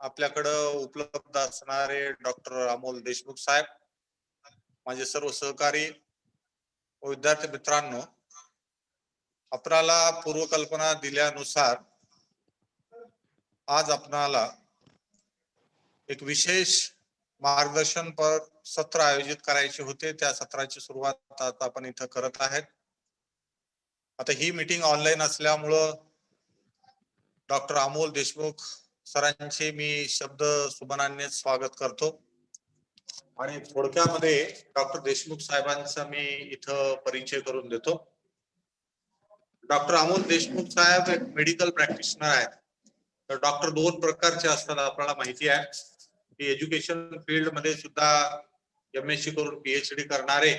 आपल्याकडं उपलब्ध असणारे डॉक्टर अमोल देशमुख साहेब, माझे सर्व सहकारी व विद्यार्थी मित्रांनो, आपल्याला पूर्वकल्पना दिल्यानुसार आज आपणाला एक विशेष मार्गदर्शन पर सत्र आयोजित करायचे होते. त्या सत्राची सुरुवात आता आपण इथं करत आहेत. आता ही मीटिंग ऑनलाईन असल्यामुळं डॉक्टर अमोल देशमुख सरांचे मी शब्द सुमनाने स्वागत करतो आणि थोडक्यामध्ये डॉक्टर देशमुख साहेबांचा मी इथं परिचय करून देतो. डॉक्टर अमोल देशमुख साहेब एक मेडिकल प्रॅक्टिशनर आहेत. तर डॉक्टर दोन प्रकारचे असतात, आपल्याला माहिती आहे की एज्युकेशन फील्ड मध्ये सुद्धा MSc करून PhD करणारे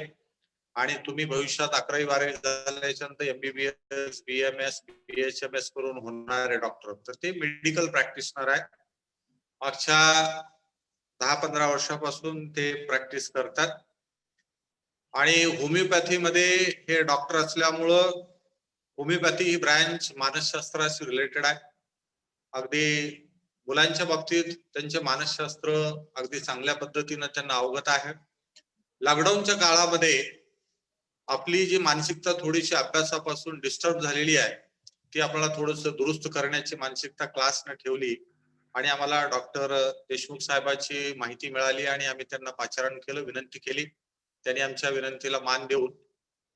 आणि तुम्ही भविष्यात 11वी 12वी झाल्याच्या नंतर MBBS BMS BHMS करून होणारे डॉक्टर, तर ते मेडिकल प्रॅक्टिशनर आहे. मागच्या 10-15 वर्षापासून ते प्रॅक्टिस करतात आणि होमिओपॅथी मध्ये हे डॉक्टर असल्यामुळं होमिओपॅथी ही ब्रँच मानसशास्त्राशी रिलेटेड आहे. अगदी मुलांच्या बाबतीत त्यांचे मानसशास्त्र अगदी चांगल्या पद्धतीने त्यांना अवगत आहे. लॉकडाऊनच्या काळामध्ये आपली जी मानसिकता थोडीशी अभ्यासापासून डिस्टर्ब झालेली आहे, ती आपल्याला थोडस दुरुस्त करण्याची मानसिकता क्लासने ठेवली आणि आम्हाला डॉक्टर देशमुख साहेबांची माहिती मिळाली आणि आम्ही त्यांना पाचारण केलं, विनंती केली. त्यांनी आमच्या विनंतीला मान देऊन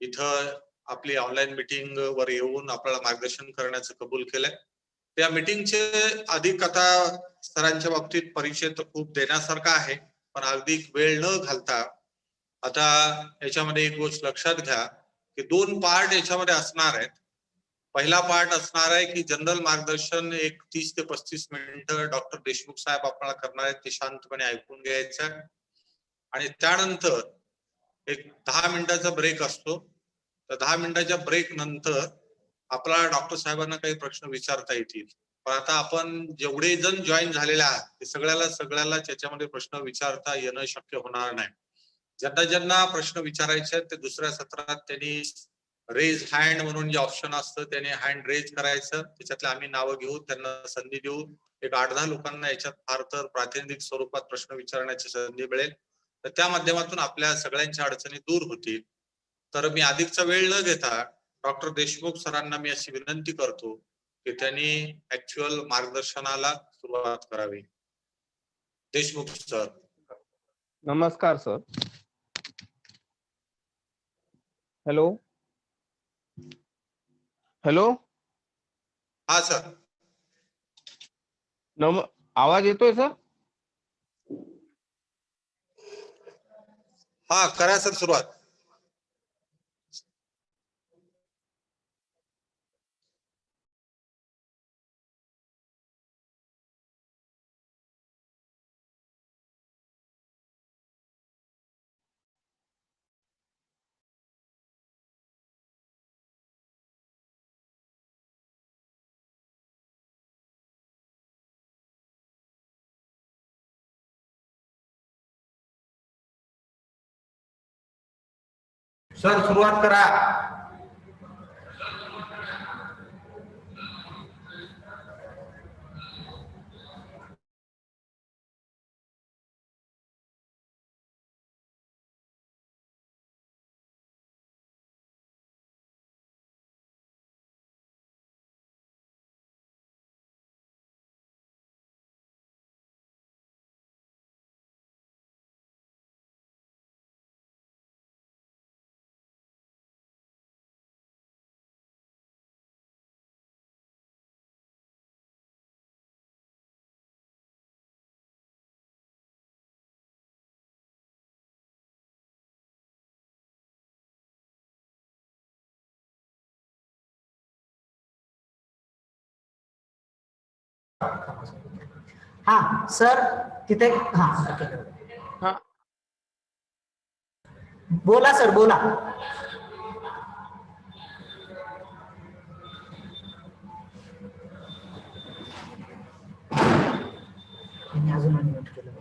इथं आपली ऑनलाईन मीटिंग वर येऊन आपल्याला मार्गदर्शन करण्याचं कबूल केलंय. त्या मीटिंगचे अधिक आता सरांच्या बाबतीत परिचय तर खूप देण्यासारखा आहे, पण अगदी वेळ न घालता आता याच्यामध्ये एक गोष्ट लक्षात घ्या की 2 पार्ट याच्यामध्ये असणार आहेत. पहिला पार्ट असणार आहे की जनरल मार्गदर्शन एक 30 ते 35 मिनिटं डॉक्टर देशमुख साहेब आपल्याला करणार आहेत, ते शांतपणे ऐकून घ्यायचं आणि त्यानंतर एक 10 मिनिटाचा ब्रेक असतो. तर 10 मिनिटाच्या ब्रेक नंतर आपल्याला डॉक्टर साहेबांना काही प्रश्न विचारता येतील. पण आता आपण जेवढे जण जॉईन झालेले आहात ते सगळ्याला त्याच्यामध्ये प्रश्न विचारता येणं शक्य होणार नाही. ज्यांना प्रश्न विचारायचे आहेत ते दुसऱ्या सत्रात त्यांनी रेज हँड म्हणून जे ऑप्शन असतं त्याने हँड रेज करायचं, त्याच्यातले आम्ही नावं घेऊ, त्यांना संधी देऊ. एक 8-10 लोकांना याच्यात फार तर प्रातिनिधिक स्वरूपात प्रश्न विचारण्याची संधी मिळेल, तर त्या माध्यमातून आपल्या सगळ्यांच्या अडचणी दूर होतील. तर मी अधिकचा वेळ न घेता डॉक्टर देशमुख सरांना मी अशी विनंती करतो की त्यांनी ऍक्च्युअल मार्गदर्शनाला सुरुवात करावी. देशमुख सर. नमस्कार सर. Hello hello. हा सर. आवाज येतोय सर? हा करा सर सुरुवात. सर सुरुवात करा. हा सर तिथे हा बोला सर बोला. अजून अनम्यूट केलं.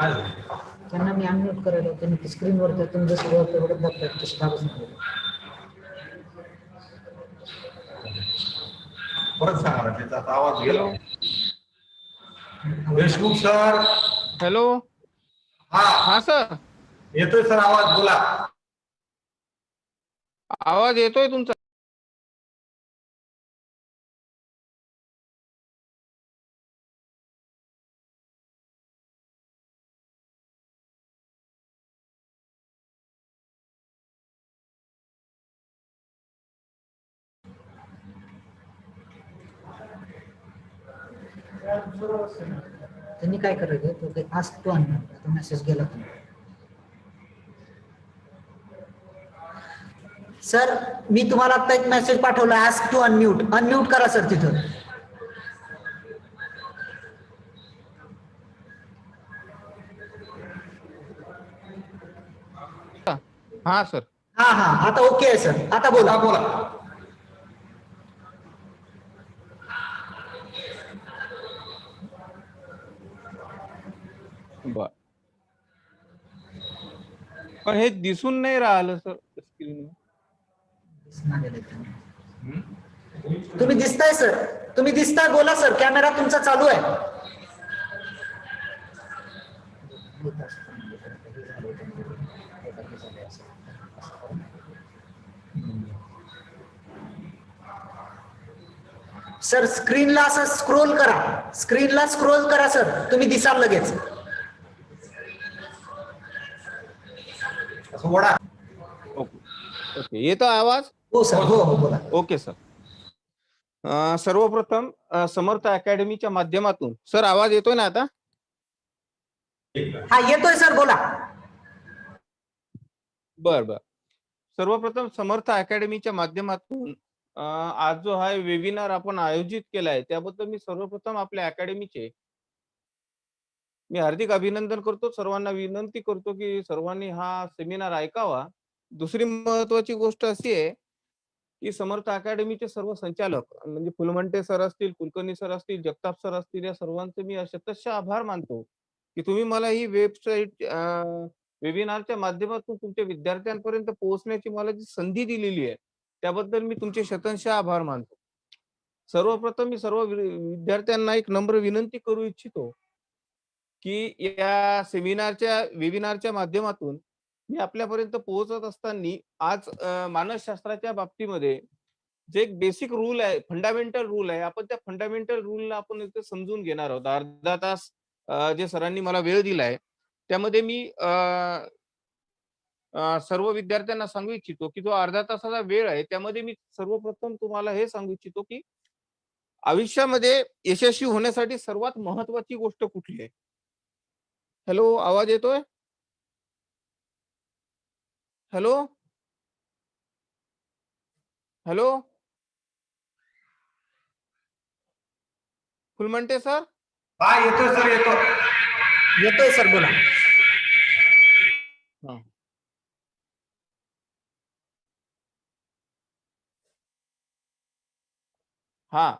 त्यांना मी अनम्यूट करायला त्यांनी स्क्रीनवर त्यातून जसं वर तेवढं दाबतात तसं दाबच नाही. परत सांगा ना, त्याचा आवाज गेला. Hello Deshmukh sir. हॅलो हा हा सर, येतोय सर आवाज, बोला. आवाज येतोय तुमचा. त्यांनी काय करायचं तो काही आस्क टू अनम्यूट, आता मेसेज गेला तुम्ही. सर मी तुम्हाला आता एक मेसेज पाठवला, आस्क टू अनम्यूट. अनम्यूट करा सर तिथं. हा सर. हा हा, आता ओके आहे सर, आता बोला. बोला. बर, पण हे दिसून नाही राहिलं सर स्क्रीन. तुम्ही दिसताय सर, तुम्ही दिसताय, बोला सर, कॅमेरा तुमचा चालू आहे. सर स्क्रीनला असं स्क्रोल करा, स्क्रीनला स्क्रोल करा सर, तुम्ही दिसाल लगेच. असं वडा. ओके ओके, येतो आवाज. हो सर, हो हो बोला. Okay sir. सर्वप्रथम समर्थ अकॅडमीच्या माध्यमातून सर आवाज येतोय ना आता. हा येतोय सर, बोला. बर बर, सर्वप्रथम समर्थ अकॅडमीच्या माध्यमातून आज जो हा वेबिनार आपण आयोजित केलाय त्याबद्दल मी सर्वप्रथम आपल्या अकॅडमीचे मी हार्दिक अभिनंदन करतो. सर्वांना विनंती करतो की सर्वांनी हा सेमिनार ऐकावा. दुसरी महत्वाची गोष्ट अशी आहे की समर्थ अकॅडमीचे सर्व संचालक म्हणजे फुलमंटे सर असतील, कुलकर्णी सर असतील, जगताप सर असतील, या सर्वांचे मी शतशः आभार मानतो की तुम्ही मला ही वेबसाईट वेबिनारच्या माध्यमातून तुमच्या विद्यार्थ्यांपर्यंत पोहोचण्याची मला जी संधी दिलेली आहे त्याबद्दल मी तुमचे शतशः आभार मानतो. सर्वप्रथम मी सर्व विद्यार्थ्यांना एक नम्र विनंती करू इच्छितो की या वेबिनारच्या माध्यमातून मी आपल्यापर्यंत पोहोचत असताना आज मानसशास्त्राच्या बाबतीमध्ये जे एक बेसिक रूल आहे, फंडामेंटल रूल आहे, आपण त्या फंडामेंटल रूलला आपण इथे समजून घेणार आहोत. अर्धा तास जे सरांनी मला वेळ दिलाय त्यामध्ये मी सर्व विद्यार्थ्यांना सांगू इच्छितो की जो अर्धा तासाचा वेळ आहे त्यामध्ये मी सर्वप्रथम तुम्हाला हे सांगू इच्छितो की आयुष्यामध्ये यशस्वी होण्यासाठी सर्वात महत्वाची गोष्ट कुठली आहे. हॅलो, आवाज येतोय. हॅलो हॅलो फुलमंटे सर. हा येतोय सर, येतो. येतोय सर, बोला. हा,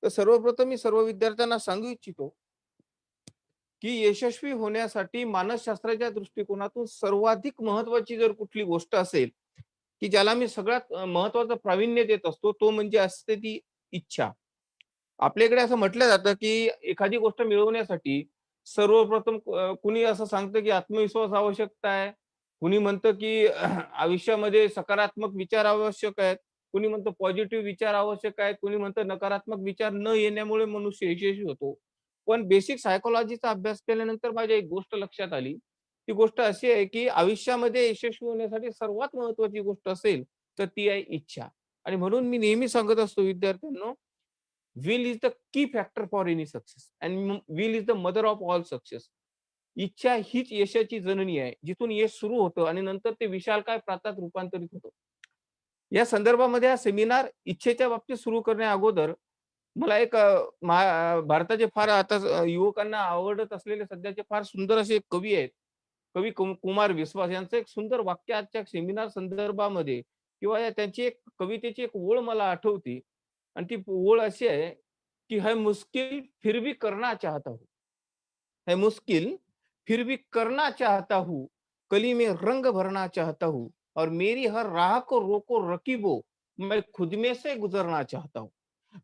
तर सर्वप्रथम मी सर्व विद्यार्थ्यांना सांगू इच्छितो की यशस्वी होण्यासाठी मानसशास्त्राच्या दृष्टिकोनातून सर्वाधिक महत्वाची जर कुठली गोष्ट असेल की ज्याला मी सगळ्यात महत्वाचं प्रावीण्य देत असतो तो म्हणजे असते ती इच्छा. आपल्याकडे असं म्हटलं जातं की एखादी गोष्ट मिळवण्यासाठी सर्वप्रथम कुणी असं सांगतं की आत्मविश्वास आवश्यकता आहे, कुणी म्हणतं की आयुष्यामध्ये सकारात्मक विचार आवश्यक आहेत, कुणी म्हणतं पॉझिटिव्ह विचार आवश्यक आहेत, कुणी म्हणतं नकारात्मक विचार न येण्यामुळे मनुष्य यशस्वी होतो. पण बेसिक सायकोलॉजीचा अभ्यास केल्यानंतर माझ्या एक गोष्ट लक्षात आली. ती गोष्ट अशी आहे की आयुष्यामध्ये यशस्वी होण्यासाठी सर्वात महत्वाची गोष्ट असेल तर ती आहे इच्छा. आणि म्हणून मी नेहमी सांगत असतो विद्यार्थ्यांना, will is the key factor for any success and will is the mother of all success. इच्छा हीच यशाची जननी आहे, जिथून यश सुरू होतं आणि नंतर ते विशालकाय प्रांतात रूपांतरित होतं. या संदर्भामध्ये हा सेमिनार इच्छेच्या बाबतीत सुरू करण्या अगोदर मला एक भारताचे फार आता युवकांना आवडत असलेले सध्याचे फार सुंदर असे कवी आहेत, कवी कुमार विश्वास यांचं एक सुंदर वाक्य आजच्या सेमिनार संदर्भामध्ये किंवा त्यांची एक कवितेची एक ओळ मला आठवती आणि ती ओळ अशी आहे की है मुश्किल फिर भी करना चाहता हूं, है मुश्किल फिर भी करना चाहता हूँ, कली में रंग भरना चाहता हूँ, और मेरी हर राह को रोको रकीबो, मैं खुद में से गुजरना चाहता हूँ.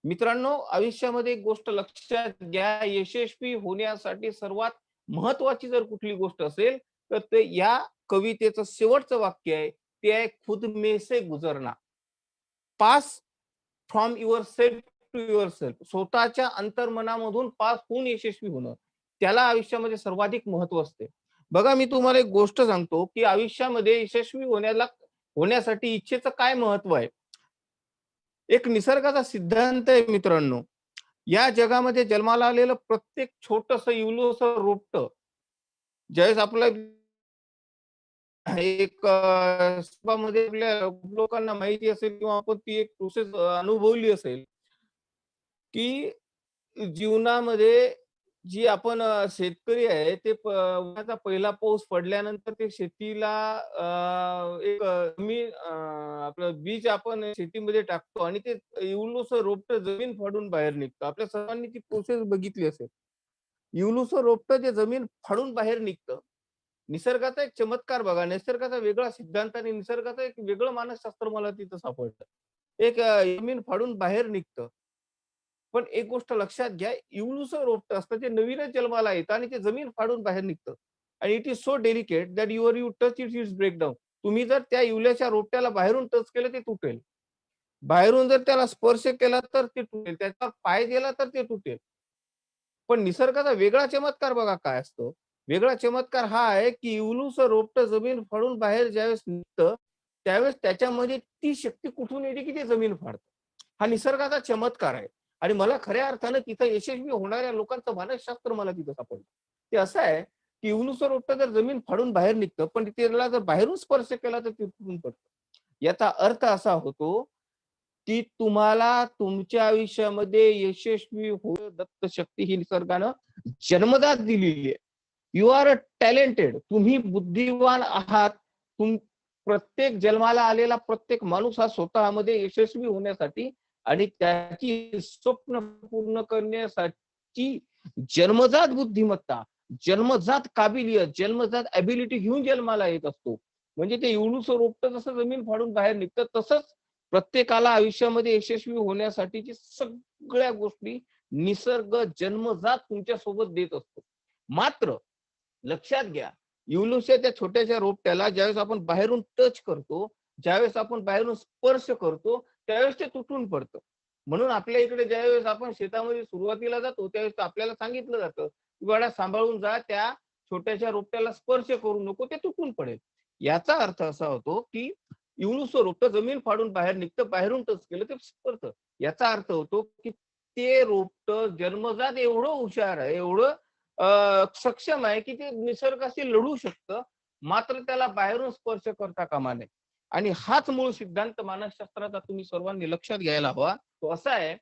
मित्रांनो, आयुष्यामध्ये एक गोष्ट लक्षात घ्या, यशस्वी होण्यासाठी सर्वात महत्वाची जर कुठली गोष्ट असेल, तर ते या कवितेचं शेवटचं वाक्य आहे, ते आहे खुद में से गुजरना. Pass from yourself to yourself. स्वतःच्या अंतर्मनामधून पास होऊन यशस्वी होणं, त्याला आयुष्यामध्ये सर्वाधिक महत्व असते. बघा, मी तुम्हाला एक गोष्ट सांगतो, की आयुष्यामध्ये यशस्वी होण्यासाठी इच्छेचं काय महत्व आहे. एक निसर्गाचा सिद्धांत आहे मित्रांनो. या जगामध्ये जन्माला आलेलं प्रत्येक छोटंसं इवलंसं रोपटं, ज्यावेळेस आपलं एक सभामध्ये आपल्या लोकांना माहिती असेल किंवा आपण ती एक प्रोसेस अनुभवली असेल, की जीवनामध्ये जी आपण शेतकरी आहे ते उन्हाचा पहिला पाऊस पडल्यानंतर ते शेतीला एक आपलं बीज आपण शेतीमध्ये टाकतो आणि ते इवलूसं रोपटं जमीन फाडून बाहेर निघतं. आपल्या सर्वांनी ती प्रोसेस बघितली असेल. इवलूसं रोपटं जे जमीन फाडून बाहेर निघतं. निसर्गाचा एक चमत्कार बघा, निसर्गाचा वेगळा सिद्धांत आणि निसर्गाचं एक वेगळं मानसशास्त्र मला तिथं सापडतं. एक जमीन फाडून बाहेर निघतं. पण एक गोष्ट लक्षात घ्या, इवलूसं रोपटं असतं जे नवीनच जन्माला येतं आणि ते जमीन फाडून बाहेर निघतं. आणि it is so delicate that you touch it it's break down. तुम्ही जर त्या इवल्याच्या रोपट्याला बाहेरून टच केलं ते तुटेल. बाहेरून जर त्याला स्पर्श केला तर ते तुटेल. त्याचा पाय दिला तर ते तुटेल. पण निसर्गाचा वेगळा चमत्कार बघा काय असतो. वेगळा चमत्कार हा आहे, की इवलूसं रोपटं जमीन फाडून बाहेर ज्यावेळेस निघतं, त्यावेळेस त्याच्यामध्ये ती शक्ती कुठून येते, की ते जमीन फाडतं. हा निसर्गाचा चमत्कार आहे. आणि मला खऱ्या अर्थानं तिथं यशस्वी होणाऱ्या लोकांचं मानसशास्त्र मला तिथं सापडलं. ते असं आहे, की इवलूसं रोपटं जर जमीन फाडून बाहेर निघतं, पण त्याला जर बाहेरून स्पर्श केला तर ते तुटून पडतं. याचा अर्थ असा होतो, की तुम्हाला तुमच्या आयुष्यामध्ये यशस्वी दत्त शक्ती ही निसर्गानं जन्मदात दिलेली आहे. You are a talented. तुम्ही बुद्धिवान आहात. प्रत्येक जन्माला आलेला प्रत्येक माणूस हा स्वतःमध्ये यशस्वी होण्यासाठी आणि त्याची स्वप्न पूर्ण करण्यासाठी जन्मजात बुद्धिमत्ता, जन्मजात काबिलियत, जन्मजात ॲबिलिटी घेऊन जन्माला येत असतो. म्हणजे ते इवलूसं रोपटं जसं जमीन फाडून बाहेर निघतं, तसंच प्रत्येकाला आयुष्यामध्ये यशस्वी होण्यासाठीची सगळ्या गोष्टी निसर्ग जन्मजात तुमच्या सोबत देत असतो. मात्र लक्षात घ्या, इवलूसच्या त्या छोट्याशा रोपट्याला ज्यावेळेस आपण बाहेरून टच करतो, ज्यावेळेस आपण बाहेरून स्पर्श करतो, त्यावेळेस ते तुटून पडतं. म्हणून आपल्या इकडे ज्यावेळेस आपण शेतामध्ये सुरुवातीला जातो, त्यावेळेस आपल्याला सांगितलं जातं, की बाळा सांभाळून जा, त्या छोट्याशा रोपट्याला स्पर्श करू नको, ते तुटून पडेल. याचा अर्थ असा होतो, की इवलूसं रोपटं जमीन फाडून बाहेर निघतं, बाहेरून टच केलं ते पडतं. याचा अर्थ होतो, की ते रोपटं जन्मजात एवढं हुशार आहे, एवढं सक्षम आहे, की ते निसर्गाशी लढू शकतं, मात्र त्याला बाहेरून स्पर्श करता कामा नये. आणि हाच मूळ सिद्धांत मानसशास्त्राचा तुम्ही सर्वांनी लक्षात घ्यायला हवा. तो असा आहे,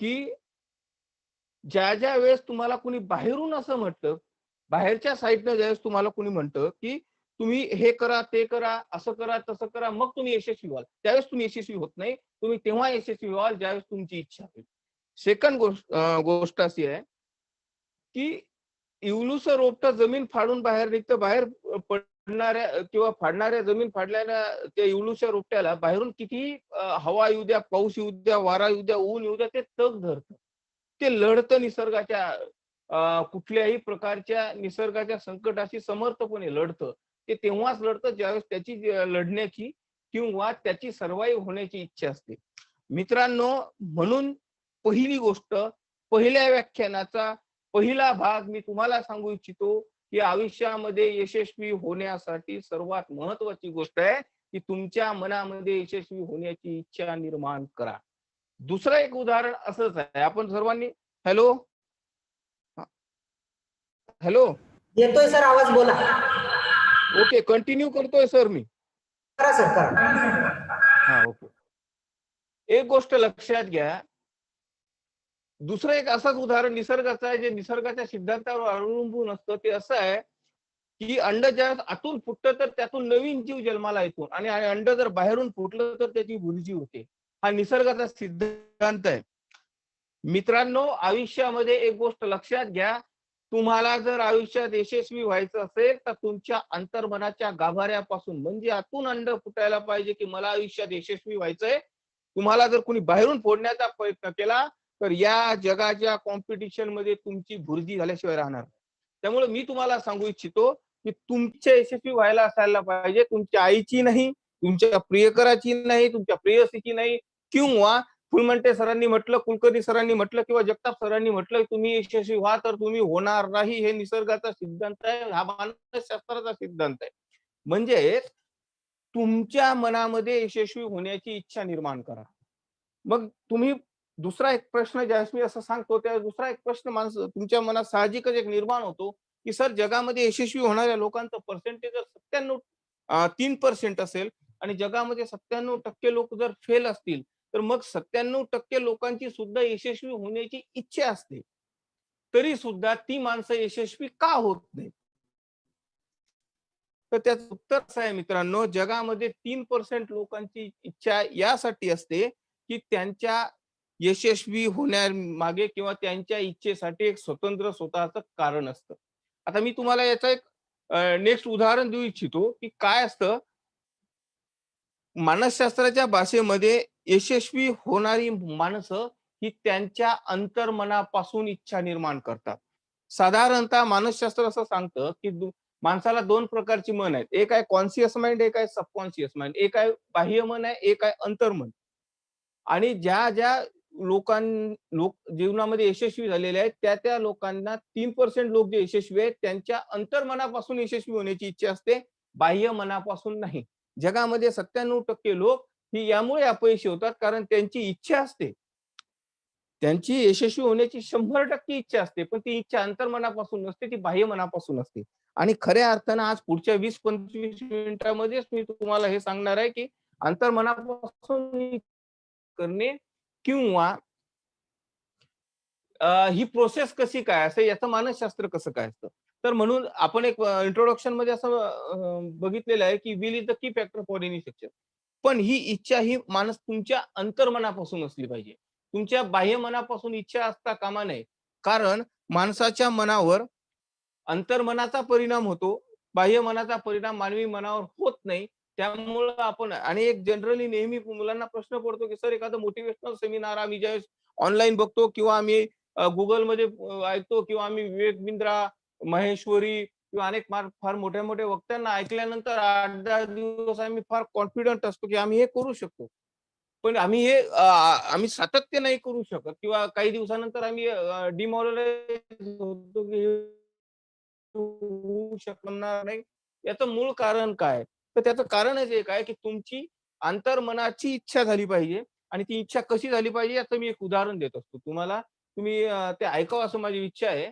की ज्या वेळेस तुम्हाला कुणी बाहेरून असं म्हटलं, बाहेरच्या साईडनं ज्यावेळेस तुम्हाला कुणी म्हणतं, की तुम्ही हे करा, ते करा, असं करा, तसं करा, मग तुम्ही यशस्वी व्हाल. त्यावेळेस तुम्ही यशस्वी होत नाही. तुम्ही तेव्हा यशस्वी व्हाल ज्यावेळेस तुमची इच्छा होईल. सेकंड गोष्ट अशी आहे, की इवलूसं रोपटं जमीन फाडून बाहेर निघतं. बाहेर पडणाऱ्या किंवा फाडणाऱ्या जमीन फाडल्याला त्या इवलूच्या रोपट्याला बाहेरून किती हवा येऊ द्या, पाऊस येऊ द्या, वारा येऊ द्या, ऊन येऊ द्या, ते तग धरतं. ते लढतं निसर्गाच्या कुठल्याही प्रकारच्या निसर्गाच्या संकटाशी समर्थपणे लढतं. ते तेव्हाच लढतं ज्यावेळेस त्याची लढण्याची किंवा त्याची सर्व्हाइव्ह होण्याची इच्छा असते. मित्रांनो, म्हणून पहिली गोष्ट, पहिल्या व्याख्यानाचा पहिला भाग मी तुम्हाला सांगू इच्छितो, की आयुष्यामध्ये यशस्वी होण्यासाठी सर्वात महत्वाची गोष्ट आहे, की तुमच्या मनामध्ये यशस्वी होण्याची इच्छा निर्माण करा. दुसरं एक उदाहरण असंच आहे. आपण सर्वांनी हॅलो हॅलो येतोय सर आवाज, बोला. ओके, कंटिन्यू करतोय सर मी. करा सर, करा. हा, ओके. एक गोष्ट लक्षात घ्या, दुसरं एक असंच उदाहरण निसर्गाचं आहे, जे निसर्गाच्या सिद्धांतावर अवलंबून असतं. ते असं आहे, की अंड ज्यावेळेस आतून फुटतं तर त्यातून नवीन जीव जन्माला येतो आणि अंड जर बाहेरून फुटलं तर त्याची भुलजी होते. हा निसर्गाचा सिद्धांत आहे. मित्रांनो, आयुष्यामध्ये एक गोष्ट लक्षात घ्या, तुम्हाला जर आयुष्यात यशस्वी व्हायचं असेल तर तुमच्या अंतर्मनाच्या गाभाऱ्यापासून म्हणजे आतून अंड फुटायला पाहिजे की मला आयुष्यात यशस्वी व्हायचंय. तुम्हाला जर कोणी बाहेरून फोडण्याचा प्रयत्न केला तर या जगाच्या कॉम्पिटिशन मध्ये तुमची भुर्जी झाल्याशिवाय राहणार. त्यामुळे मी तुम्हाला सांगू इच्छितो की तुमच्या यशस्वी व्हायला असायला पाहिजे, तुमच्या आईची नाही, तुमच्या प्रियकराची नाही, तुमच्या प्रेयसीची नाही, किंवा फुलमंटे सरांनी म्हटलं, कुलकर्णी सरांनी म्हटलं किंवा जगताप सरांनी म्हटलं तुम्ही यशस्वी व्हा तर तुम्ही होणार नाही. हे निसर्गाचा सिद्धांत आहे, हा मानसशास्त्राचा सिद्धांत आहे. म्हणजे तुमच्या मनामध्ये यशस्वी होण्याची इच्छा निर्माण करा. मग तुम्ही दुसरा एक प्रश्न ज्यावेळेस मी असं सांगतो त्या दुसरा एक प्रश्न माणसं तुमच्या मनात साहजिकच एक निर्माण होतो की सर जगामध्ये यशस्वी होणाऱ्या लोकांचं पर्सेंटेज जर 97.3% असेल आणि जगामध्ये 97% लोक जर फेल असतील तर मग 97% लोकांची सुद्धा यशस्वी होण्याची इच्छा असते, तरी सुद्धा ती माणसं यशस्वी का होत नाही? तर त्याचं उत्तर असं आहे मित्रांनो, जगामध्ये 3% लोकांची इच्छा यासाठी असते की त्यांच्या यशस्वी होण्यामागे किंवा त्यांच्या इच्छेसाठी एक स्वतंत्र स्वतःचं कारण असतं. आता मी तुम्हाला याचं एक नेक्स्ट उदाहरण देऊ इच्छितो की काय असतं. मानसशास्त्राच्या भाषेमध्ये यशस्वी होणारी माणसं ही त्यांच्या अंतर्मनापासून इच्छा निर्माण करतात. साधारणतः मानसशास्त्र असं सांगतं की माणसाला 2 प्रकारची मन आहेत. एक आहे कॉन्शियस माइंड, एक आहे सबकॉन्शियस माइंड. एक आहे बाह्य मन आहे, एक आहे अंतर्मन. आणि ज्या लोक जीवनामध्ये यशस्वी झालेले आहेत त्या लोकांना 3% लोक जे यशस्वी आहेत त्यांच्या अंतर्मनापासून यशस्वी होण्याची इच्छा असते, बाह्य मनापासून नाही. जगामध्ये 97% लोक ही यामुळे अपयशी होतात कारण त्यांची इच्छा असते. त्यांची यशस्वी होण्याची 100% इच्छा असते, पण ती इच्छा अंतर्मनापासून नसते, ती बाह्य मनापासून असते. आणि खऱ्या अर्थानं आज पुढच्या 20-25 मिनिटांमध्येच मी तुम्हाला हे सांगणार आहे की अंतर्मनापासून करणे किंवा ही प्रोसेस कशी काय असते, याचं मानसशास्त्र कसं काय असतं. तर म्हणून आपण एक इंट्रोडक्शन मध्ये असं बघितलेलं आहे की will is the key factor for any success. पण ही इच्छा ही माणूस तुमच्या अंतर्मनापासून असली पाहिजे. तुमच्या बाह्य मनापासून इच्छा असता कामा नये. कारण माणसाच्या मनावर अंतर्मनाचा परिणाम होतो, बाह्य मनाचा परिणाम मानवी मनावर होत नाही. त्यामुळं आपण आणि एक जनरली नेहमी मुलांना प्रश्न पडतो की सर एखादं मोटिव्हेशनल सेमिनार आम्ही ज्यावेळेस ऑनलाईन बघतो किंवा आम्ही गुगलमध्ये ऐकतो किंवा आम्ही विवेक बिंद्रा, महेश्वरी किंवा अनेक फार मोठ्या वक्त्यांना ऐकल्यानंतर 8-10 दिवस आम्ही फार कॉन्फिडंट असतो की आम्ही हे करू शकतो. पण आम्ही सातत्य नाही करू शकत किंवा काही दिवसानंतर आम्ही डिमोरलाइज होतो की होऊ शकणार नाही. याचं मूळ कारण काय? तर त्याचं कारणच एक आहे की तुमची अंतर्मनाची इच्छा झाली पाहिजे आणि ती इच्छा कशी झाली पाहिजे याचं मी एक उदाहरण देत असतो तुम्हाला. तुम्ही ते ऐकावं असं माझी इच्छा आहे,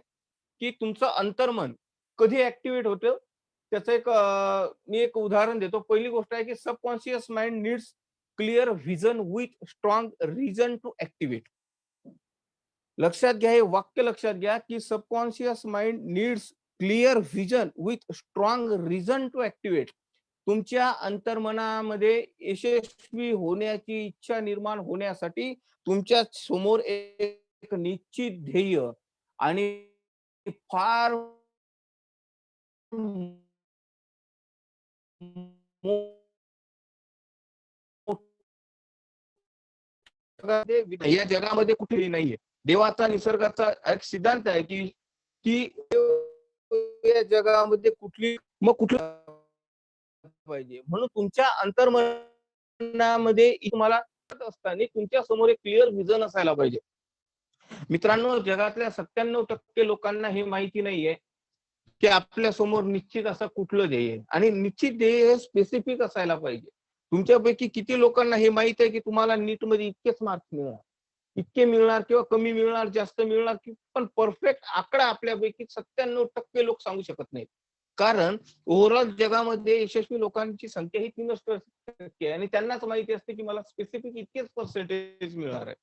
की तुमचं अंतर्मन कधी ॲक्टिव्हेट होतं त्याचं मी एक उदाहरण देतो. पहिली गोष्ट आहे की subconscious mind needs clear vision with strong reason to activate. लक्षात घ्या, हे वाक्य लक्षात घ्या की subconscious mind needs clear vision with strong reason to activate. तुमच्या अंतर्मनामध्ये यशस्वी होण्याची इच्छा निर्माण होण्यासाठी तुमच्या समोर एक निश्चित ध्येय आणि फार या जगामध्ये कुठेही नाहीये. देवाचा निसर्गाचा एक सिद्धांत आहे की की या जगामध्ये कुठलं पाहिजे म्हणून तुमच्या अंतर्मनामध्ये तुम्हाला असताना तुमच्या समोर एक क्लिअर विजन असायला पाहिजे. मित्रांनो, जगातल्या 97% लोकांना हे माहिती नाहीये की आपल्या समोर निश्चित असं कुठलं ध्येय आणि निश्चित ध्येय हे स्पेसिफिक असायला पाहिजे. तुमच्यापैकी किती लोकांना हे माहित आहे की तुम्हाला नीट मध्ये इतकेच मार्क्स मिळणार, इतके मिळणार किंवा कमी मिळणार, जास्त मिळणार, पण परफेक्ट आकडा आपल्यापैकी 97% लोक सांगू शकत नाहीत. कारण ओव्हरऑल जगामध्ये यशस्वी लोकांची संख्या ही 3% आणि त्यांनाच माहिती असते की मला स्पेसिफिक इतकेच पर्सेंटेज मिळणार आहे.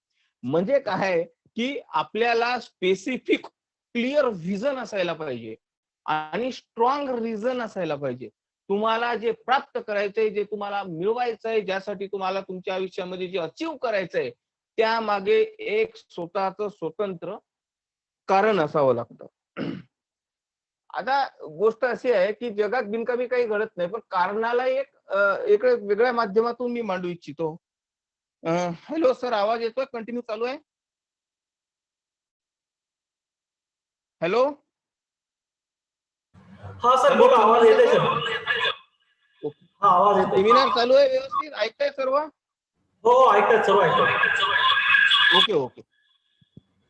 म्हणजे काय की आपल्याला स्पेसिफिक क्लिअर व्हिजन असायला पाहिजे आणि स्ट्रॉंग रिझन असायला पाहिजे. तुम्हाला जे प्राप्त करायचंय, जे तुम्हाला मिळवायचंय, ज्यासाठी तुम्हाला तुमच्या आयुष्यामध्ये जे अचीव करायचंय त्यामागे एक स्वतःचं स्वतंत्र कारण असावं लागतं. आता गोष्ट अशी आहे की जगात बिनकामी काही घडत नाही, पण कारणाला एक वेगळ्या माध्यमातून मी मांडू इच्छितो. हॅलो सर, आवाज येतोय? कंटिन्यू चालू आहे? हॅलो हा सर बोला, आवाज येतोय सर. ओके. हा आवाज येतोय. सेमिनार चालू आहे, व्यवस्थित ऐकताय सर्व? हो ऐकतात, सर्व ऐकतात. Okay okay.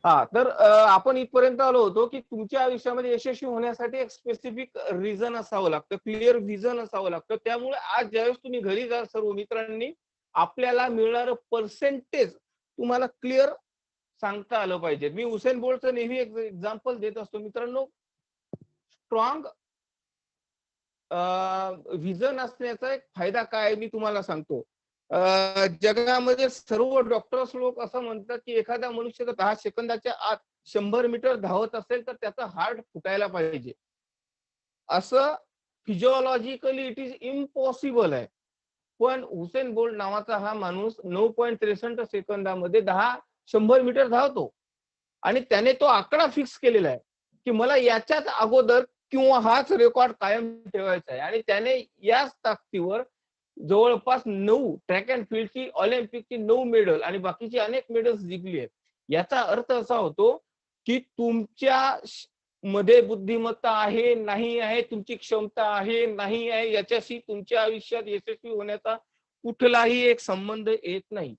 हा, तर आपण इथपर्यंत आलो होतो की तुमच्या आयुष्यामध्ये यशस्वी होण्यासाठी एक स्पेसिफिक रिझन असावं लागतं, क्लिअर व्हिजन असावं लागतं. त्यामुळे आज ज्यावेळेस तुम्ही घरी जा सर्व मित्रांनी, आपल्याला मिळणारं पर्सेंटेज तुम्हाला क्लिअर सांगता आलं पाहिजे. मी हुसेन बोल्टचं नेहमी एक एक्झाम्पल देत असतो मित्रांनो. स्ट्रॉंग व्हिजन असण्याचा एक फायदा काय आहे मी तुम्हाला सांगतो. जगामध्ये सर्व डॉक्टर्स लोक असं म्हणतात की एखादा मनुष्य जर 10 सेकंदाच्या आत 100 मीटर धावत असेल तर त्याचा हार्ट फुटायला पाहिजे. असं फिजिओलॉजिकली इट इज इम्पॉसिबल आहे. पण हुसेन बोल्ट नावाचा हा माणूस 9.63 सेकंदामध्ये 100 मीटर धावतो आणि त्याने तो आकडा फिक्स केलेला आहे की मला याच्याच अगोदर किंवा हाच रेकॉर्ड कायम ठेवायचा आहे. आणि त्याने याच ताकदीवर जवळपास 9 ट्रॅक अँड फील्डची ऑलिम्पिकची 9 मेडल आणि बाकीची अनेक मेडल्स जिंकली आहेत. याचा अर्थ असा होतो की तुमच्या मध्ये बुद्धिमत्ता आहे नाही आहे, तुमची क्षमता आहे नाही आहे, याच्याशी तुमच्या आयुष्यात यशस्वी होण्याचा कुठलाही एक संबंध येत नाही.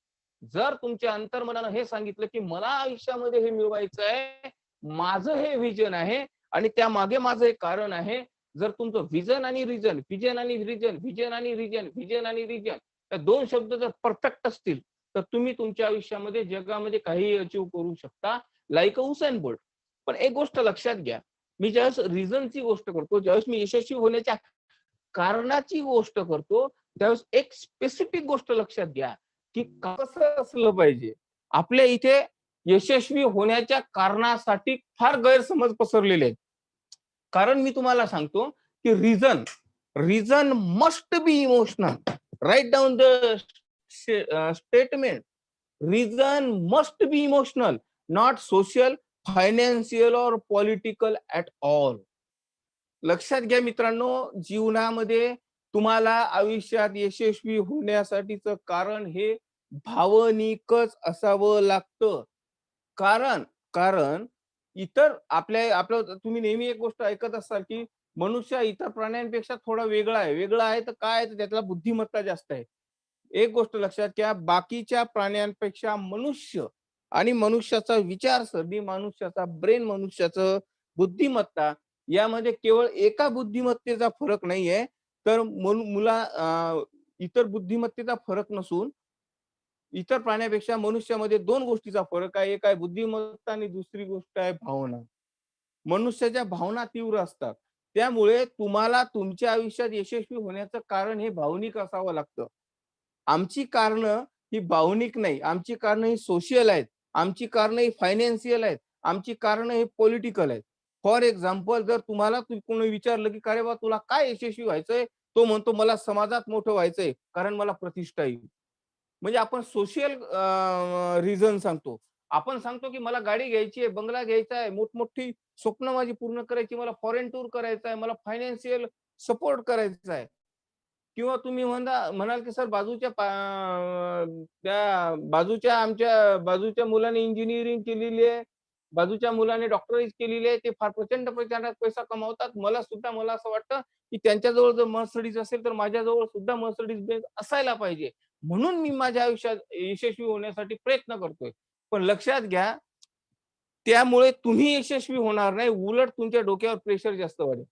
जर तुमच्या अंतर्मनानं हे सांगितलं की मला आयुष्यामध्ये हे मिळवायचं आहे, माझं हे व्हिजन आहे आणि त्या मागे माझं एक कारण आहे. जर तुमचं व्हिजन आणि रिजन, व्हिजन आणि रिजन, व्हिजन आणि रिजन, व्हिजन आणि रिजन, त्या दोन शब्द जर परफेक्ट असतील तर तुम्ही तुमच्या आयुष्यामध्ये जगामध्ये काही अचीव करू शकता, लाईक अ हुसेन बोल्ट. पण एक गोष्ट लक्षात घ्या, मी ज्यावेळेस रिझनची गोष्ट करतो, ज्यावेळेस मी यशस्वी होण्याच्या कारणाची गोष्ट करतो, त्यावेळेस एक स्पेसिफिक गोष्ट लक्षात घ्या की कसं असलं पाहिजे. आपल्या इथे यशस्वी होण्याच्या कारणासाठी फार गैरसमज पसरलेले आहेत. कारण मी तुम्हाला सांगतो की reason must be emotional. Write down the statement. Reason must be emotional, not social, financial और पॉलिटिकल ऍट ऑल. लक्षात घ्या मित्रांनो, जीवनामध्ये तुम्हाला आयुष्यात यशस्वी होण्यासाठीचं कारण हे भावनिकच असावं लागतं. कारण कारण इतर आपलं तुम्ही नेहमी एक गोष्ट ऐकत असाल की मनुष्य इतर प्राण्यांपेक्षा थोडा वेगळा आहे. वेगळा आहे तर काय, तर त्यातला बुद्धिमत्ता जास्त आहे. एक गोष्ट लक्षात घ्या, बाकीच्या प्राण्यांपेक्षा मनुष्य आणि मनुष्याचा विचारसरणी, मनुष्याचा ब्रेन, मनुष्याचं बुद्धिमत्ता यामध्ये केवळ एका बुद्धिमत्तेचा फरक नाहीये, तर इतर बुद्धिमत्तेचा फरक नसून इतर प्राण्यापेक्षा मनुष्यामध्ये दोन गोष्टीचा फरक आहे. एक आहे बुद्धिमत्ता आणि दुसरी गोष्ट आहे भावना. मनुष्याच्या भावना तीव्र असतात. त्यामुळे तुम्हाला तुमच्या आयुष्यात यशस्वी होण्याचं कारण हे भावनिक असावं लागतं. आमची कारणं ही भावनिक नाही, आमची कारणं ही सोशल आहेत, आमची कारणं ही फायनान्शियल आहेत, आमची कारणं ही पॉलिटिकल आहेत. फॉर एक्झाम्पल, जर तुम्हाला कोणी विचारलं की "अरे बा, तुला काय यशस्वी व्हायचंय?" तो म्हणतो, "मला समाजात मोठं व्हायचंय, कारण मला प्रतिष्ठा येईल." म्हणजे आपण सोशल रिझन सांगतो. आपण सांगतो की मला गाडी घ्यायची आहे, बंगला घ्यायचा आहे, मोठमोठी स्वप्न माझी पूर्ण करायची, मला फॉरेन टूर करायचा आहे, मला फायनान्शियल सपोर्ट करायचा आहे. किंवा तुम्ही म्हणाल की सर आमच्या बाजूच्या मुलाने इंजिनिअरिंग केलेली आहे, बाजूच्या मुलाने डॉक्टरेट केलेली आहे, ते फार प्रचंड प्रमाणात पैसा कमावतात. मला असं वाटतं की त्यांच्याजवळ जर मर्सिडीज असेल तर माझ्याजवळ सुद्धा मर्सिडीज बेंझ असायला पाहिजे. म्हणून मी माझ्या आयुष्यात यशस्वी होण्यासाठी प्रयत्न करतोय. पण लक्षात घ्या, त्यामुळे तुम्ही यशस्वी होणार नाही, उलट तुमच्या डोक्यावर प्रेशर जास्त वाढेल.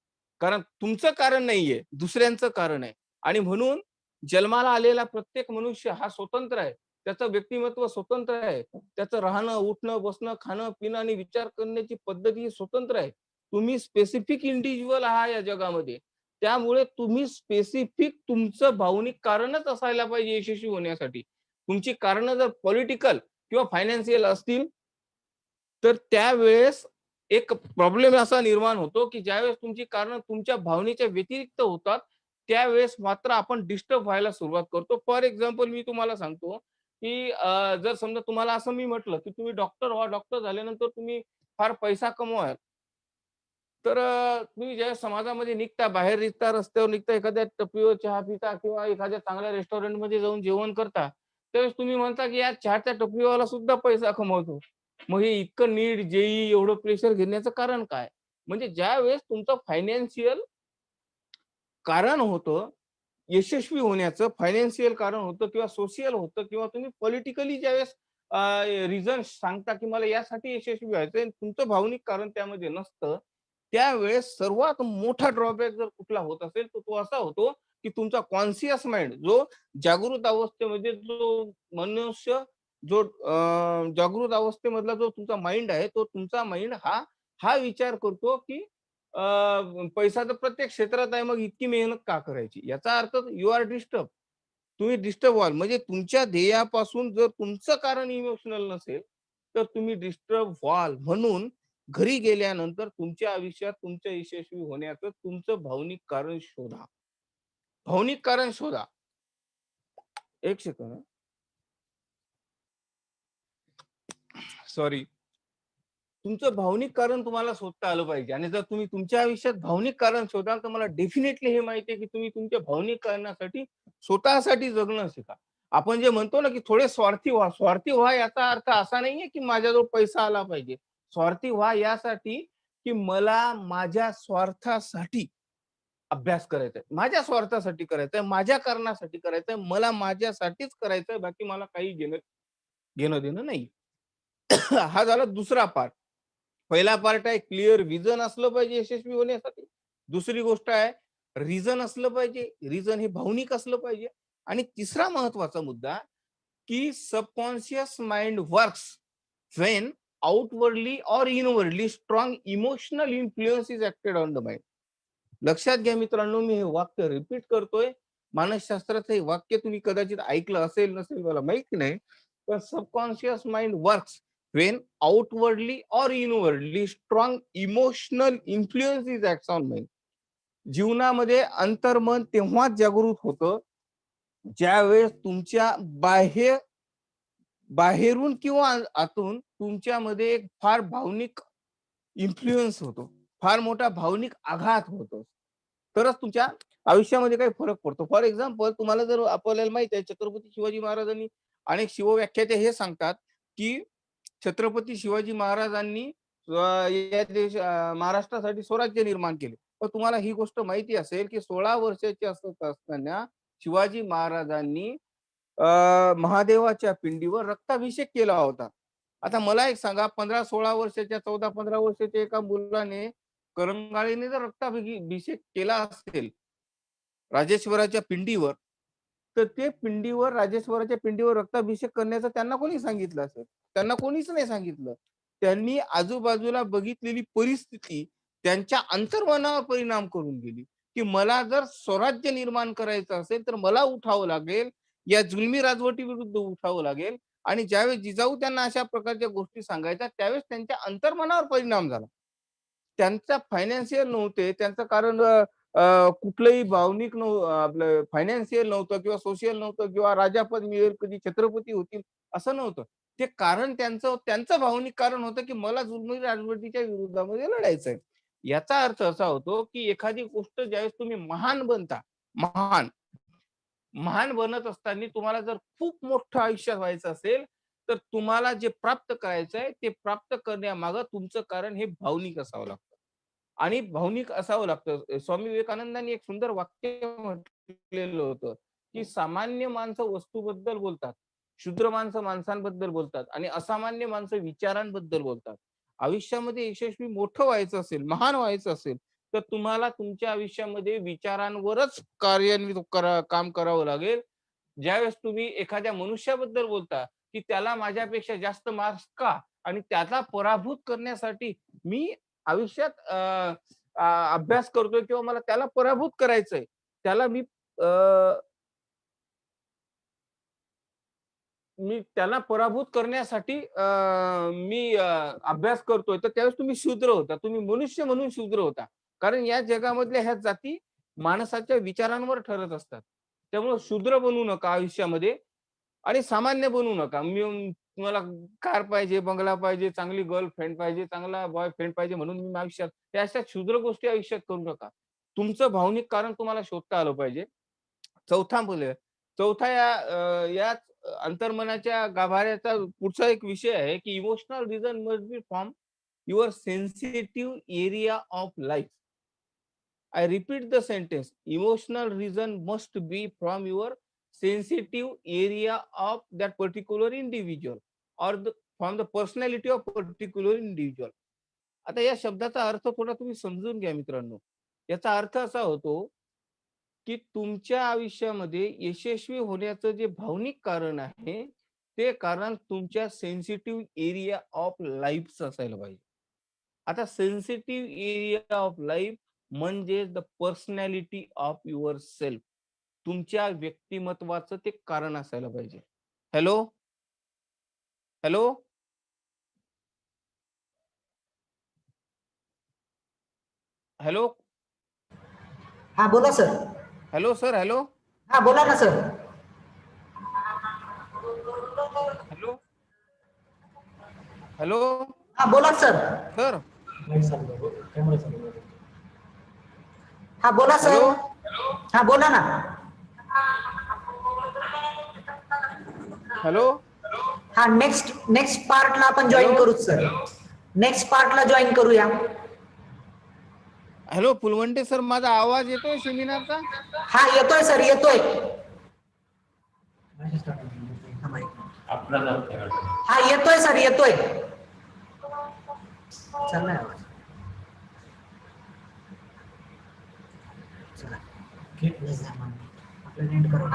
कारण तुमचं कारण नाहीये, दुसऱ्यांचं कारण आहे. आणि म्हणून जन्माला आलेला प्रत्येक मनुष्य हा स्वतंत्र आहे. त्याचं व्यक्तिमत्व स्वतंत्र आहे. त्याचं राहणं, उठणं, बसणं, खाणं, पिणं आणि विचार करण्याची पद्धत ही स्वतंत्र आहे. तुम्ही स्पेसिफिक इंडिव्हिज्युअल आहात या जगामध्ये. त्यामुळे तुम्ही स्पेसिफिक तुमचं भावनिक कारणच असायला पाहिजे यशस्वी होण्यासाठी. तुमची कारणं जर पॉलिटिकल किंवा फायनान्शियल असतील, तर त्यावेळेस एक प्रॉब्लेम असा निर्माण होतो की ज्यावेळेस तुमची कारणं तुमच्या भावनेच्या व्यतिरिक्त होतात, त्यावेळेस मात्र आपण डिस्टर्ब व्हायला सुरुवात करतो. फॉर एक्झाम्पल मी तुम्हाला सांगतो की जर समजा तुम्हाला असं मी म्हटलं की तुम्ही डॉक्टर व्हा, डॉक्टर झाल्यानंतर तुम्ही फार पैसा कमवाल. तर तुम्ही ज्या समाजामध्ये निघता, बाहेर निघता, रस्त्यावर निघता, एखाद्या टपरीवर चहा पिता किंवा एखाद्या चांगल्या रेस्टॉरंटमध्ये जाऊन जेवण करता, त्यावेळेस तुम्ही म्हणता की यार चहाच्या टपरीवाला सुद्धा पैसा कमवतो. मग हे इतकं नीट, जेई एवढं प्रेशर घेण्याचं कारण काय? म्हणजे ज्यावेळेस तुमचं फायनान्शियल कारण होतं, यशस्वी होण्याचं फायनान्शियल कारण होतं किंवा सोशल होतं किंवा तुम्ही पॉलिटिकली ज्यावेळेस रिझन सांगता की मला यासाठी यशस्वी व्हायचंय, तुमचं भावनिक कारण त्यामध्ये नसतं. त्यावेळेस सर्वात मोठा ड्रॉबॅक जर कुठला होत असेल, तर तो असा होतो की तुमचा कॉन्शियस माइंड जो जागृत अवस्थेमध्ये जो मनुष्य जो जागृत अवस्थेमधला जो तुमचा माइंड आहे, तो तुमचा माइंड हा हा विचार करतो की पैसा तर प्रत्येक क्षेत्रात आहे, मग इतकी मेहनत का करायची? याचा अर्थ यू आर डिस्टर्ब. तुम्ही डिस्टर्ब व्हाल. म्हणजे तुमच्या ध्येयापासून जर तुमचं कारण इमोशनल नसेल, तर तुम्ही डिस्टर्ब व्हाल. म्हणून घरी गेल्यानंतर तुमच्या आयुष्यात तुमच्या यशस्वी होण्याचं तुमचं भावनिक कारण शोधा. भावनिक कारण शोधा. एक सेकंद. सॉरी. तुमचं भावनिक कारण तुम्हाला शोधता आलं पाहिजे आणि जर तुम्ही तुमच्या आयुष्यात भावनिक कारण शोधाल, तर मला डेफिनेटली हे माहिती आहे की तुम्ही तुमच्या भावनिक कारणासाठी स्वतःसाठी जगणं शिका. आपण जे म्हणतो ना की थोडे स्वार्थी व्हा. स्वार्थी व्हा याचा अर्थ असा नाहीये की माझ्याजवळ पैसा आला पाहिजे. स्वार्थी व्हा यासाठी की मला माझ्या स्वार्थासाठी अभ्यास करायचा आहे. माझ्या स्वार्थासाठी करायचा आहे, माझ्या कारणासाठी करायचं आहे, मला माझ्यासाठीच करायचं आहे, बाकी मला काही घेणं घेणं देणं नाही. हा झाला दुसरा पार्ट. पहिला पार्ट आहे क्लिअर विजन असलं पाहिजे यशस्वी होण्यासाठी. दुसरी गोष्ट आहे रिझन असलं पाहिजे. रिझन हे भावनिक असलं पाहिजे. आणि तिसरा महत्वाचा मुद्दा की subconscious mind works when outwardly or inwardly strong emotional influence is acted on the mind. लक्षात घ्या मित्रांनो, मी हे वाक्य रिपीट करतोय. मानसशास्त्राचं हे वाक्य तुम्ही कदाचित ऐकलं असेल नसेल मला माहिती नाही. पण subconscious mind works when outwardly or inwardly strong emotional influence is acts on mind. जीवनामध्ये अंतर्मन तेव्हाच जागृत होतं ज्यावेळेस तुमच्या बाहेरून किंवा आतून तुमच्यामध्ये एक फार भावनिक इन्फ्लुएन्स होतो, फार मोठा भावनिक आघात होतो, तरच तुमच्या आयुष्यामध्ये काही फरक पडतो. फॉर एक्झाम्पल तुम्हाला जर आपल्याला माहित आहे छत्रपती शिवाजी महाराजांनी अनेक शिवव्याख्याते हे सांगतात की छत्रपती शिवाजी महाराजांनी महाराष्ट्रासाठी स्वराज्य निर्माण केले. पण तुम्हाला ही गोष्ट माहिती असेल की 16 वर्षाचे असत असताना शिवाजी महाराजांनी महादेवाच्या पिंडीवर रक्ताभिषेक केला होता. आता मला एक सांगा 15-16 वर्षाच्या 14-15 वर्षाच्या एका मुलाने करंगाळीने जर रक्ताभिषेक केला असेल राजेश्वराच्या पिंडीवर, तर ते पिंडीवर राजेश्वराच्या पिंडीवर रक्ताभिषेक करण्याचं त्यांना कोणी सांगितलं असेल? त्यांना कोणीच नाही सांगितलं. त्यांनी आजूबाजूला बघितलेली परिस्थिती त्यांच्या अंतर्मनावर परिणाम करून गेली की मला जर स्वराज्य निर्माण करायचं असेल तर मला उठावं लागेल, या जुलमी राजवटी विरुद्ध उठावं लागेल. आणि ज्यावेळेस जिजाऊ त्यांना अशा प्रकारच्या गोष्टी सांगायच्या त्यावेळेस त्यांच्या अंतर्मनावर परिणाम झाला. त्यांचा फायनान्शियल नव्हते, त्यांचं कारण कुठलंही भावनिक आपलं फायनान्शियल नव्हतं किंवा सोशल नव्हतं किंवा राजापद मिळेल, कधी छत्रपती होतील असं नव्हतं. ते कारण त्यांचं भावनिक कारण होतं की मला जुलमी राजवटीच्या विरोधामध्ये लढायचंय. याचा अर्थ असा होतो की एखादी गोष्ट ज्यावेळेस तुम्ही महान बनता, महान महान बनत असताना तुम्हाला जर खूप मोठं आयुष्य व्हायचं असेल, तर तुम्हाला जे प्राप्त करायचं आहे ते प्राप्त करण्यामागं तुमचं कारण हे भावनिक असावं लागतं. आणि भावनिक असावं लागतं. स्वामी विवेकानंदांनी एक सुंदर वाक्य म्हटलेलं होतं की सामान्य माणसं वस्तूबद्दल बोलतात, शूद्र माणसं माणसांबद्दल बोलतात आणि असामान्य माणसं विचारांबद्दल बोलतात. आयुष्यामध्ये यशस्वी मोठं व्हायचं असेल, महान व्हायचं असेल, तर तुम्हाला तुमच्या आयुष्यामध्ये विचारांवरच काम करावं लागेल. ज्यावेळेस तुम्ही एखाद्या मनुष्याबद्दल बोलता की त्याला माझ्यापेक्षा जास्त मार्क्स का आणि त्याला पराभूत करण्यासाठी मी आयुष्यात अभ्यास करतोय किंवा मला त्याला पराभूत करायचंय, त्याला मी त्याला पराभूत करण्यासाठी मी अभ्यास करतोय, तर त्यावेळेस तुम्ही शूद्र होता, तुम्ही मनुष्य म्हणून शूद्र होता. कारण या जगामधल्या ह्या जाती माणसाच्या विचारांवर ठरत असतात. त्यामुळे शूद्र बनू नका आयुष्यामध्ये आणि सामान्य बनू नका. तुम्हाला कार पाहिजे, बंगला पाहिजे, चांगली गर्लफ्रेंड पाहिजे, चांगला बॉयफ्रेंड पाहिजे म्हणून मी आयुष्यात त्या अशा क्षुद्र गोष्टी आयुष्यात करू नका. तुमचं भावनिक कारण तुम्हाला शोधता आलं पाहिजे. चौथा याच अंतर्मनाच्या गाभाऱ्याचा पुढचा एक विषय आहे की emotional reason must B from your sensitive area of life. I repeat the sentence. Emotional reason must be from your sensitive area of that particular individual or from the personality of particular individual. आता या शब्दाचा अर्थ थोडा तुम्ही समजून घ्या मित्रांनो. याचा अर्थ असा होतो की तुमच्या आयुष्यामध्ये यशस्वी होण्याचं जे भावनिक कारण आहे ते कारण तुमच्या सेन्सिटिव्ह एरिया ऑफ लाईफचं असायला पाहिजे. आता सेन्सिटिव्ह एरिया ऑफ लाईफ म्हणजे the personality of your self. तुमच्या व्यक्तिमत्वाचं ते कारण असायला पाहिजे. हॅलो हॅलो हॅलो हा बोला सर. Hello sir. हॅलो हा बोला ना सर. हॅलो हॅलो हा बोला सर. सर. हा बोला सर. हॅलो हा बोला ना. हॅलो हा नेक्स्ट पार्टला आपण जॉईन हॅलो? करू सर. नेक्स्ट पार्टला जॉईन करूया. हॅलो फुलवंटे सर, माझा आवाज येतोय सेमिनारचा? हा येतोय सर येतोय. हा येतोय सर येतोय. चाललाय आवाज. चला आपलं एंड करू.